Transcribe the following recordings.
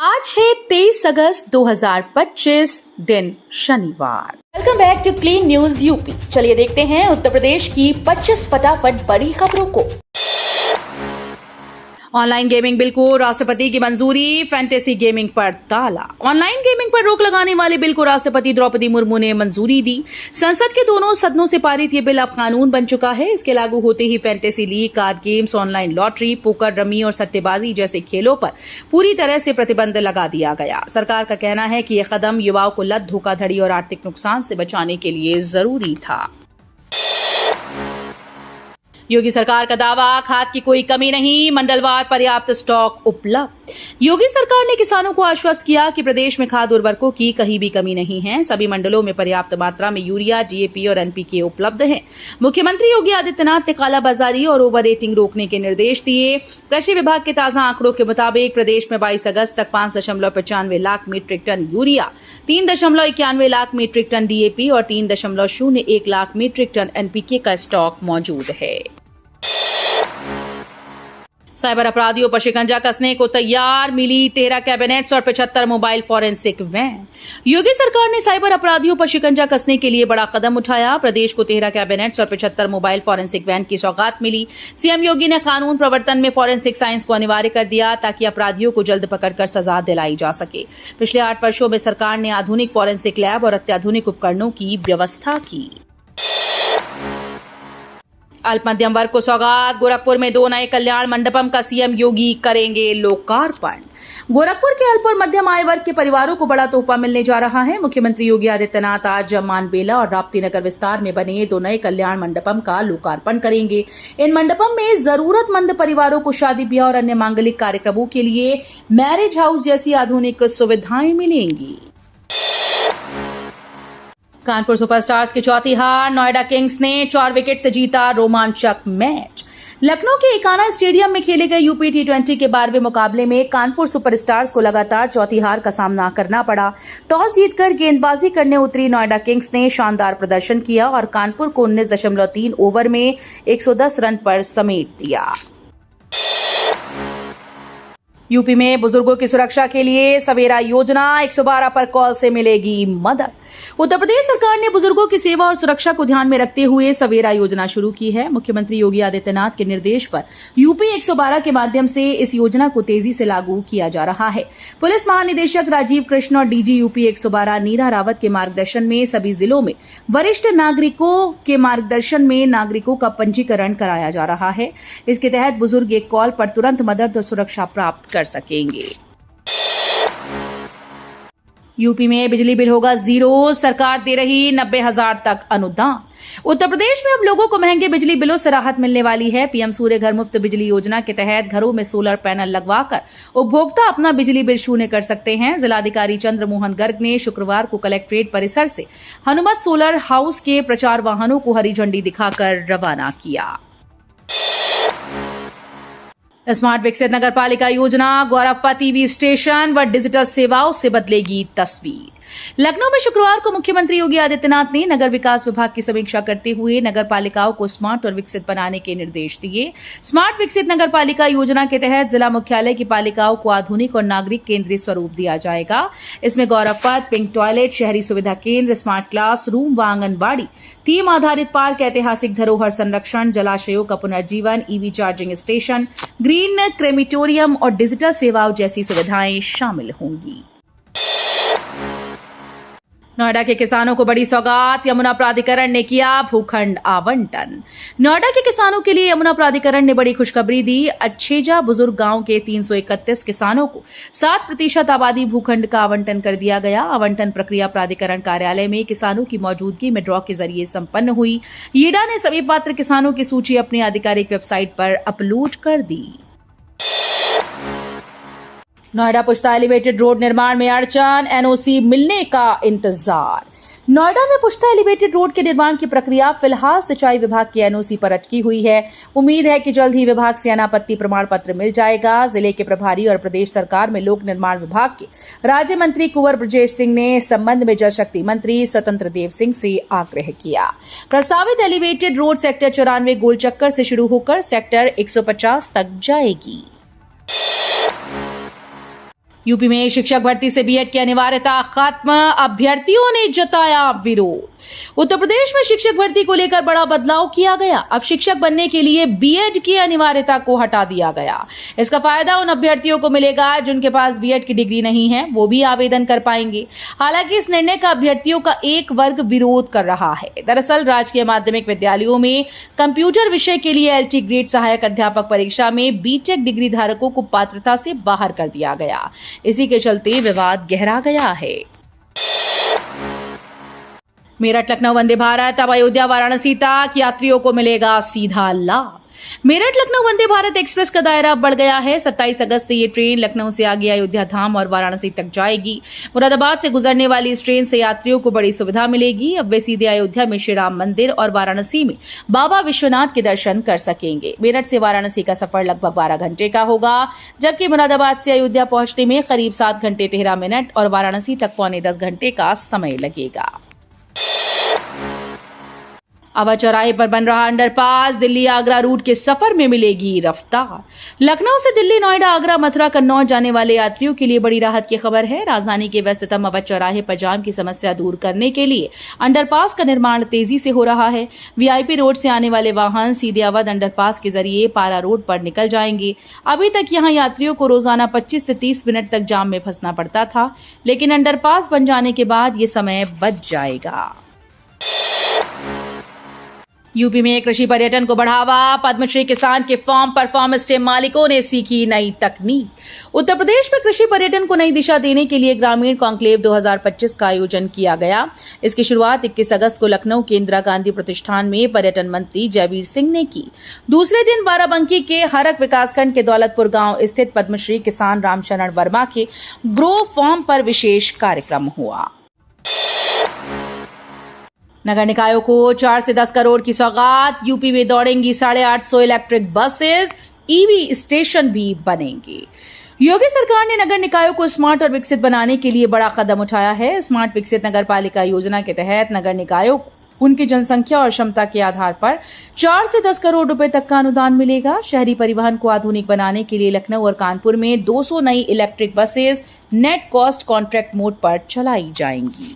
आज है 23 अगस्त 2025 दिन शनिवार। Welcome back to clean news UP. चलिए देखते हैं उत्तर प्रदेश की 25 फटाफट बड़ी खबरों को। ऑनलाइन गेमिंग बिल को राष्ट्रपति की मंजूरी, फैंटेसी गेमिंग पर ताला। ऑनलाइन गेमिंग पर रोक लगाने वाले बिल को राष्ट्रपति द्रौपदी मुर्मू ने मंजूरी दी। संसद के दोनों सदनों से पारित ये बिल अब कानून बन चुका है। इसके लागू होते ही fantasy league, card games, online lottery, poker, rummy और सट्टेबाजी जैसे खेलों पर पूरी तरह से प्रतिबंध लगा दिया गया। सरकार का कहना है कि यह कदम युवाओं को लत, धोखाधड़ी और आर्थिक नुकसान से बचाने के लिए जरूरी था। योगी सरकार का दावा, खाद की कोई कमी नहीं, मंडलवार पर्याप्त स्टॉक उपलब्ध। योगी सरकार ने किसानों को आश्वस्त किया कि प्रदेश में खाद उर्वरकों की कहीं भी कमी नहीं है। सभी मंडलों में पर्याप्त मात्रा में यूरिया, डीएपी और एनपीके उपलब्ध है। मुख्यमंत्री योगी आदित्यनाथ ने कालाबाजारी और ओवर रेटिंग रोकने के निर्देश दिए। कृषि विभाग के ताजा आंकड़ों के मुताबिक प्रदेश में 22 अगस्त तक 5.95 lakh metric ton urea, 3.91 lakh metric ton DAP और 3.01 लाख मीट्रिक टन एनपीके का स्टॉक मौजूद है। साइबर अपराधियों पर शिकंजा कसने को तैयार, मिली 13 कैबिनेट्स और 75 मोबाइल फॉरेंसिक वैन। योगी सरकार ने साइबर अपराधियों पर शिकंजा कसने के लिए बड़ा कदम उठाया। प्रदेश को 13 कैबिनेट्स और 75 मोबाइल फॉरेंसिक वैन की सौगात मिली। सीएम योगी ने कानून प्रवर्तन में फॉरेंसिक साइंस को अनिवार्य कर दिया ताकि अपराधियों को जल्द पकड़कर सजा दिलाई जा सके। पिछले 8 वर्षों में सरकार ने आधुनिक फॉरेंसिक लैब और अत्याधुनिक उपकरणों की व्यवस्था की। अल्प मध्यम वर्ग को सौगात, गोरखपुर में 2 नए कल्याण मंडपम का सीएम योगी करेंगे लोकार्पण। गोरखपुर के अल्प और मध्यम आय वर्ग के परिवारों को बड़ा तोहफा मिलने जा रहा है। मुख्यमंत्री योगी आदित्यनाथ आज मानबेला और राप्ती नगर विस्तार में बने 2 नए कल्याण मंडपम का लोकार्पण करेंगे। इन मंडपम में जरूरतमंद परिवारों को शादी ब्याह और अन्य मांगलिक कार्यक्रमों के लिए मैरिज हाउस जैसी आधुनिक सुविधाएं मिलेंगी। कानपुर सुपरस्टार्स की चौथी हार, नोएडा किंग्स ने 4 विकेट से जीता रोमांचक मैच। लखनऊ के एकाना स्टेडियम में खेले गए यूपी टी20 के 12वें मुकाबले में कानपुर सुपरस्टार्स को लगातार चौथी हार का सामना करना पड़ा। टॉस जीतकर गेंदबाजी करने उतरी नोएडा किंग्स ने शानदार प्रदर्शन किया और कानपुर को 19.3 ओवर में 110 रन पर समेट दिया। यूपी में बुजुर्गों की सुरक्षा के लिए सवेरा योजना, 112 पर कॉल से मिलेगी मदद। उत्तर प्रदेश सरकार ने बुजुर्गों की सेवा और सुरक्षा को ध्यान में रखते हुए सवेरा योजना शुरू की है। मुख्यमंत्री योगी आदित्यनाथ के निर्देश पर यूपी 112 के माध्यम से इस योजना को तेजी से लागू किया जा रहा है। पुलिस महानिदेशक राजीव कृष्ण और डीजी यूपी 112 नीरा रावत के मार्गदर्शन में सभी जिलों में वरिष्ठ नागरिकों के मार्गदर्शन में नागरिकों का पंजीकरण कराया जा रहा है। इसके तहत बुजुर्ग एक कॉल पर तुरंत मदद और सुरक्षा प्राप्त कर सकेंगे। यूपी में बिजली बिल होगा 0, सरकार दे रही 90,000 तक अनुदान। उत्तर प्रदेश में अब लोगों को महंगे बिजली बिलों से राहत मिलने वाली है। पीएम सूर्य घर मुफ्त बिजली योजना के तहत घरों में सोलर पैनल लगवाकर उपभोक्ता अपना बिजली बिल शून्य कर सकते हैं। जिलाधिकारी चंद्रमोहन गर्ग ने शुक्रवार को कलेक्ट्रेट परिसर से हनुमत सोलर हाउस के प्रचार वाहनों को हरी झंडी दिखाकर रवाना किया। स्मार्ट विकसित नगर पालिका योजना, गौरवपा टीवी स्टेशन व डिजिटल सेवाओं से बदलेगी तस्वीर। लखनऊ में शुक्रवार को मुख्यमंत्री योगी आदित्यनाथ ने नगर विकास विभाग की समीक्षा करते हुए नगर पालिकाओं को स्मार्ट और विकसित बनाने के निर्देश दिए। स्मार्ट विकसित नगर पालिका योजना के तहत जिला मुख्यालय की पालिकाओं को आधुनिक और नागरिक केंद्रीय स्वरूप दिया जाएगा। इसमें गौरव पथ, पिंक टॉयलेट, शहरी सुविधा केंद्र, स्मार्ट क्लास रूम व आंगनबाड़ी, थीम आधारित पार्क, ऐतिहासिक धरोहर संरक्षण, जलाशयों का पुनर्जीवन, ईवी चार्जिंग स्टेशन, ग्रीन क्रेमिटोरियम और डिजिटल सेवाओं जैसी सुविधाएं शामिल होंगी। नोएडा के किसानों को बड़ी सौगात, यमुना प्राधिकरण ने किया भूखंड आवंटन। नोएडा के किसानों के लिए यमुना प्राधिकरण ने बड़ी खुशखबरी दी। अच्छेजा बुजुर्ग गांव के 331 किसानों को 7% आबादी भूखंड का आवंटन कर दिया गया। आवंटन प्रक्रिया प्राधिकरण कार्यालय में किसानों की मौजूदगी में ड्रॉ के जरिए संपन्न हुई। ईडा ने सभी पात्र किसानों की सूची अपनी आधिकारिक वेबसाइट पर अपलोड कर दी। नोएडा पुश्ता एलिवेटेड रोड निर्माण में अड़चन, एनओसी मिलने का इंतजार। नोएडा में पुश्ता एलिवेटेड रोड के निर्माण की प्रक्रिया फिलहाल सिंचाई विभाग की एनओसी पर अटकी हुई है। उम्मीद है कि जल्द ही विभाग से अनापत्ति प्रमाण पत्र मिल जाएगा। जिले के प्रभारी और प्रदेश सरकार में लोक निर्माण विभाग के राज्य मंत्री कुंवर ब्रजेश सिंह ने इस संबंध में जल शक्ति मंत्री स्वतंत्र देव सिंह से आग्रह किया। प्रस्तावित एलिवेटेड रोड सेक्टर 94 गोल चक्कर से शुरू होकर सेक्टर 150 तक जाएगी। यूपी में शिक्षक भर्ती से बीएड की अनिवार्यता खत्म, अभ्यर्थियों ने जताया विरोध। उत्तर प्रदेश में शिक्षक भर्ती को लेकर बड़ा बदलाव किया गया। अब शिक्षक बनने के लिए बीएड की अनिवार्यता को हटा दिया गया। इसका फायदा उन अभ्यर्थियों को मिलेगा जिनके पास बीएड की डिग्री नहीं है, वो भी आवेदन कर पाएंगे। हालांकि इस निर्णय का अभ्यर्थियों का एक वर्ग विरोध कर रहा है। दरअसल राजकीय माध्यमिक विद्यालयों में कंप्यूटर विषय के लिए एलटी ग्रेड सहायक अध्यापक परीक्षा में बीटेक डिग्री धारकों को पात्रता से बाहर कर दिया गया। इसी के चलते विवाद गहरा गया है। मेरठ लखनऊ वंदे भारत अब अयोध्या वाराणसी तक यात्रियों को मिलेगा सीधा लाभ। मेरठ लखनऊ वंदे भारत एक्सप्रेस का दायरा बढ़ गया है। 27 अगस्त से ये ट्रेन लखनऊ से आगे अयोध्या धाम और वाराणसी तक जाएगी। मुरादाबाद से गुजरने वाली इस ट्रेन से यात्रियों को बड़ी सुविधा मिलेगी। अब वे सीधे अयोध्या में श्री राम मंदिर और वाराणसी में बाबा विश्वनाथ के दर्शन कर सकेंगे। मेरठ से वाराणसी का सफर लगभग 12 घंटे का होगा, जबकि मुरादाबाद से अयोध्या पहुंचने में करीब 7 घंटे 13 मिनट और वाराणसी तक पौने 10 घंटे का समय लगेगा। अवध चौराहे पर बन रहा अंडरपास, दिल्ली आगरा रूट के सफर में मिलेगी रफ्तार। लखनऊ से दिल्ली, नोएडा, आगरा, मथुरा, कन्नौज जाने वाले यात्रियों के लिए बड़ी राहत की खबर है। राजधानी के व्यस्ततम अवध चौराहे पर जाम की समस्या दूर करने के लिए अंडरपास का निर्माण तेजी से हो रहा है। वीआईपी रोड से आने वाले वाहन सीधे अवध अंडरपास के जरिए पारा रोड पर निकल जाएंगे। अभी तक यहां यात्रियों को रोजाना 25 से 30 मिनट तक जाम में फंसना पड़ता था, लेकिन अंडरपास बन जाने के बाद ये समय बच जाएगा। यूपी में कृषि पर्यटन को बढ़ावा, पद्मश्री किसान के फॉर्म पर फार्म स्टे मालिकों ने सीखी नई तकनीक। उत्तर प्रदेश में कृषि पर्यटन को नई दिशा देने के लिए ग्रामीण कॉन्क्लेव 2025 का आयोजन किया गया। इसकी शुरुआत 21 अगस्त को लखनऊ के इंदिरा गांधी प्रतिष्ठान में पर्यटन मंत्री जयवीर सिंह ने की। दूसरे दिन बाराबंकी के हरक विकासखंड के दौलतपुर गांव स्थित पद्मश्री किसान रामशरण वर्मा के ग्रो फार्म पर विशेष कार्यक्रम हुआ। नगर निकायों को 4 से 10 करोड़ की सौगात, यूपी में दौड़ेंगी 850 इलेक्ट्रिक बसेस, ईवी स्टेशन भी बनेंगे। योगी सरकार ने नगर निकायों को स्मार्ट और विकसित बनाने के लिए बड़ा कदम उठाया है। स्मार्ट विकसित नगर पालिका योजना के तहत नगर निकायों को उनकी जनसंख्या और क्षमता के आधार पर 4 से 10 करोड़ रुपए तक का अनुदान मिलेगा। शहरी परिवहन को आधुनिक बनाने के लिए लखनऊ और कानपुर में 200 नई electric buses net cost contract mode पर चलाई जाएंगी।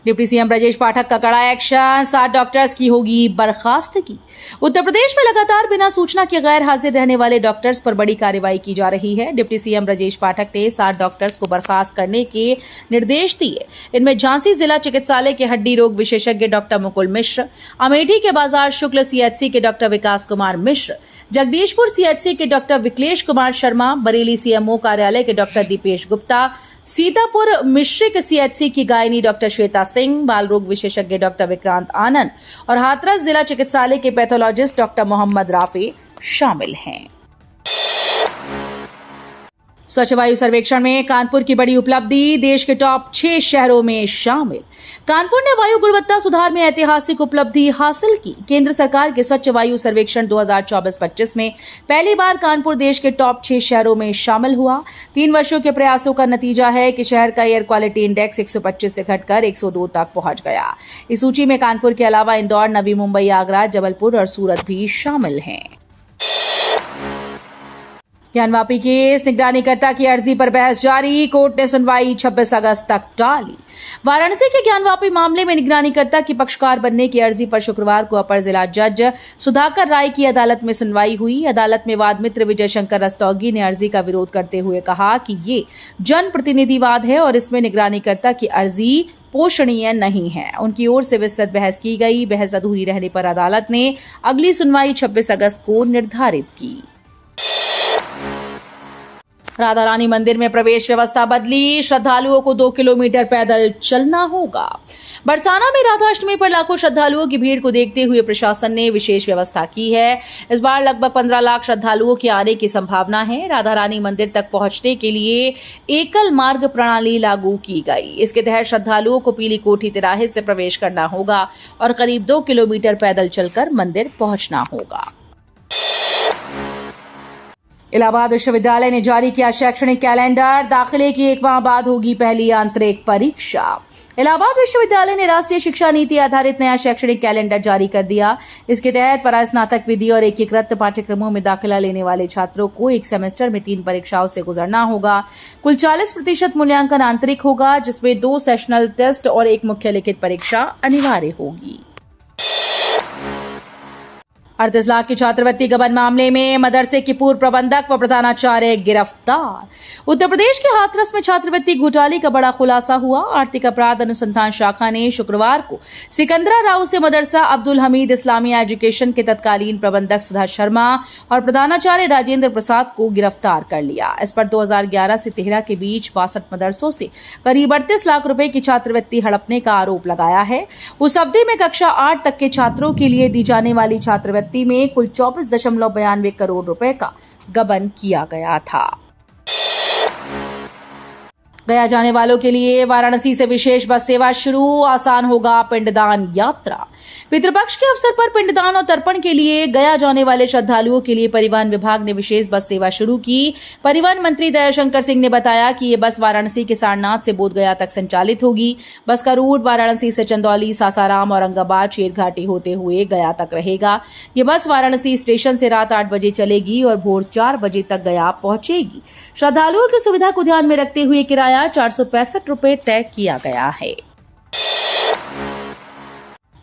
डिप्टी सीएम ब्रजेश पाठक का कड़ा एक्शन, 7 डॉक्टर्स की होगी बर्खास्तगी। उत्तर प्रदेश में लगातार बिना सूचना के गैर हाजिर रहने वाले डॉक्टर्स पर बड़ी कार्रवाई की जा रही है। डिप्टी सीएम ब्रजेश पाठक ने 7 डॉक्टर्स को बर्खास्त करने के निर्देश दिए। इनमें झांसी जिला चिकित्सालय के हड्डी रोग विशेषज्ञ डॉक्टर मुकुल मिश्र, अमेठी के बाजार शुक्ल सीएचसी के डॉक्टर विकास कुमार मिश्र, जगदीशपुर सीएचसी के डॉक्टर विकलेश कुमार शर्मा, बरेली सीएमओ कार्यालय के डॉक्टर दीपेश गुप्ता, सीतापुर मिश्रिक सीएचसी की गायनी डॉक्टर श्वेता सिंह, बाल रोग विशेषज्ञ डॉक्टर विक्रांत आनंद और हाथरस जिला चिकित्सालय के पैथोलॉजिस्ट डॉक्टर मोहम्मद राफे शामिल हैं। स्वच्छ वायु सर्वेक्षण में कानपुर की बड़ी उपलब्धि, देश के टॉप 6 शहरों में शामिल। कानपुर ने वायु गुणवत्ता सुधार में ऐतिहासिक उपलब्धि हासिल की। केंद्र सरकार के स्वच्छ वायु सर्वेक्षण 2024-25 में पहली बार कानपुर देश के टॉप 6 शहरों में शामिल हुआ। 3 वर्षों के प्रयासों का नतीजा है कि शहर का एयर क्वालिटी इंडेक्स 125 से घटकर 102 तक पहुंच गया। इस सूची में कानपुर के अलावा इंदौर, नवी मुंबई, आगरा, जबलपुर और सूरत भी शामिल हैं। ज्ञानवापी केस, निगरानीकर्ता की अर्जी पर बहस जारी, कोर्ट ने सुनवाई 26 अगस्त तक टाली। वाराणसी के ज्ञानवापी मामले में निगरानीकर्ता की पक्षकार बनने की अर्जी पर शुक्रवार को अपर जिला जज सुधाकर राय की अदालत में सुनवाई हुई। अदालत में वाद मित्र विजय शंकर रस्तोगी ने अर्जी का विरोध करते हुए कहा कि ये जनप्रतिनिधिवाद है और इसमें निगरानीकर्ता की अर्जी पोषणीय नहीं है। उनकी ओर से विस्तृत बहस की गई। बहस अधूरी रहने पर अदालत ने अगली सुनवाई 26 अगस्त को निर्धारित की। राधा रानी मंदिर में प्रवेश व्यवस्था बदली, श्रद्धालुओं को 2 किलोमीटर पैदल चलना होगा। बरसाना में राधाष्टमी पर लाखों श्रद्धालुओं की भीड़ को देखते हुए प्रशासन ने विशेष व्यवस्था की है। इस बार लगभग 15 लाख श्रद्धालुओं के आने की संभावना है। राधा रानी मंदिर तक पहुंचने के लिए एकल मार्ग प्रणाली लागू की गई। इसके तहत श्रद्धालुओं को पीली कोठी तिराहे से प्रवेश करना होगा और करीब 2 किलोमीटर पैदल चलकर मंदिर पहुंचना होगा। इलाहाबाद विश्वविद्यालय ने जारी किया शैक्षणिक कैलेंडर, दाखिले की 1 माह बाद होगी पहली आंतरिक परीक्षा। इलाहाबाद विश्वविद्यालय ने राष्ट्रीय शिक्षा नीति आधारित नया शैक्षणिक कैलेंडर जारी कर दिया। इसके तहत परास्नातक विधि और एकीकृत पाठ्यक्रमों में दाखिला लेने वाले छात्रों को एक सेमेस्टर में 3 परीक्षाओं से गुजरना होगा। कुल 40% मूल्यांकन आंतरिक होगा, जिसमें 2 सेशनल टेस्ट और 1 मुख्य लिखित परीक्षा अनिवार्य होगी। 38 लाख की छात्रवृत्ति गबन मामले में मदरसे की पूर्व प्रबंधक व प्रधानाचार्य गिरफ्तार। उत्तर प्रदेश के हाथरस में छात्रवृत्ति घोटाले का बड़ा खुलासा हुआ। आर्थिक अपराध अनुसंधान शाखा ने शुक्रवार को सिकंदरा राव से मदरसा अब्दुल हमीद इस्लामिया एजुकेशन के तत्कालीन प्रबंधक सुधा शर्मा और प्रधानाचार्य राजेंद्र प्रसाद को गिरफ्तार कर लिया। इस पर 2011 से 13 के बीच 62 मदरसों से करीब 38 लाख रुपए की छात्रवृत्ति हड़पने का आरोप लगाया है। उस अवधि में कक्षा 8 तक के छात्रों के लिए दी जाने वाली छात्रवृत्ति में कुल 24.92 करोड़ रुपए का गबन किया गया था। गया जाने वालों के लिए वाराणसी से विशेष बस सेवा शुरू, आसान होगा पिंडदान यात्रा। पितृपक्ष के अवसर पर पिंडदान और तर्पण के लिए गया जाने वाले श्रद्धालुओं के लिए परिवहन विभाग ने विशेष बस सेवा शुरू की। परिवहन मंत्री दयाशंकर सिंह ने बताया कि ये बस वाराणसी के सारनाथ से बोधगया तक संचालित होगी। बस का रूट वाराणसी से चंदौली, सासाराम, औरंगाबाद, शेरघाटी होते हुए गया तक रहेगा। ये बस वाराणसी स्टेशन से रात 8 बजे चलेगी और भोर 4 बजे तक गया पहुंचेगी। श्रद्धालुओं की सुविधा को ध्यान में रखते हुए किराया 465 रुपए तय किया गया है।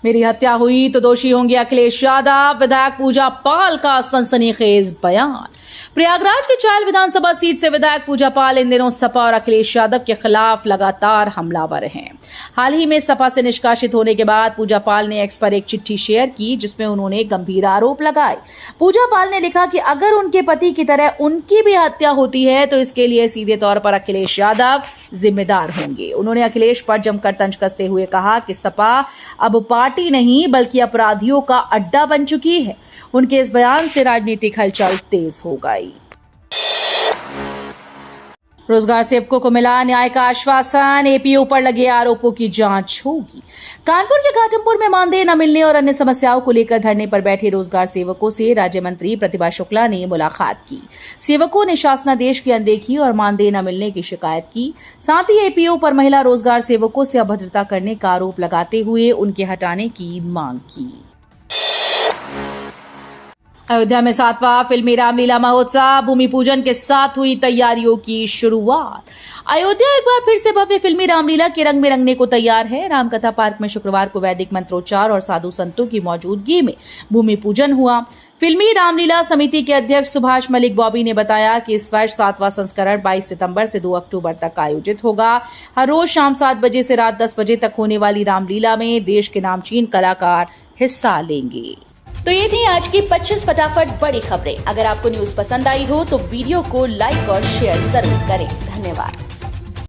मेरी हत्या हुई तो दोषी होंगे अखिलेश यादव, विधायक पूजा पाल का सनसनीखेज बयान। प्रयागराज की चायल विधानसभा सीट से विधायक पूजा पाल इन दिनों सपा और अखिलेश यादव के खिलाफ लगातार हमलावर हैं। हाल ही में सपा से निष्कासित होने के बाद पूजा पाल ने एक्स पर एक चिट्ठी शेयर की, जिसमें उन्होंने गंभीर आरोप लगाए। पूजा पाल ने लिखा कि अगर उनके पति की तरह उनकी भी हत्या होती है तो इसके लिए सीधे तौर पर अखिलेश यादव जिम्मेदार होंगे। उन्होंने अखिलेश पर जमकर तंज कसते हुए कहा कि सपा अब पार्टी नहीं बल्कि अपराधियों का अड्डा बन चुकी है। उनके इस बयान से राजनीतिक हलचल तेज हो गई। रोजगार सेवकों को मिला न्याय का आश्वासन, एपीओ पर लगे आरोपों की जांच होगी। कानपुर के घाटमपुर में मानदेय न मिलने और अन्य समस्याओं को लेकर धरने पर बैठे रोजगार सेवकों से राज्य मंत्री प्रतिभा शुक्ला ने मुलाकात की। सेवकों ने शासनादेश की अनदेखी और मानदेय न मिलने की शिकायत की। साथ ही एपीओ पर महिला रोजगार सेवकों से अभद्रता करने का आरोप लगाते हुए उनके हटाने की मांग की। अयोध्या में 7वां फिल्मी रामलीला महोत्सव, भूमि पूजन के साथ हुई तैयारियों की शुरुआत। अयोध्या एक बार फिर से भव्य फिल्मी रामलीला के रंग में रंगने को तैयार है। रामकथा पार्क में शुक्रवार को वैदिक मंत्रोच्चार और साधु संतों की मौजूदगी में भूमि पूजन हुआ। फिल्मी रामलीला समिति के अध्यक्ष सुभाष मलिक बॉबी ने बताया कि इस वर्ष 7वां संस्करण 22 सितंबर से 2 अक्टूबर तक आयोजित होगा। हर रोज शाम 7 बजे से रात 10 बजे तक होने वाली रामलीला में देश के नामचीन कलाकार हिस्सा लेंगे। तो ये थी आज की 25 फटाफट बड़ी खबरें। अगर आपको न्यूज पसंद आई हो तो वीडियो को लाइक और शेयर जरूर करें। धन्यवाद।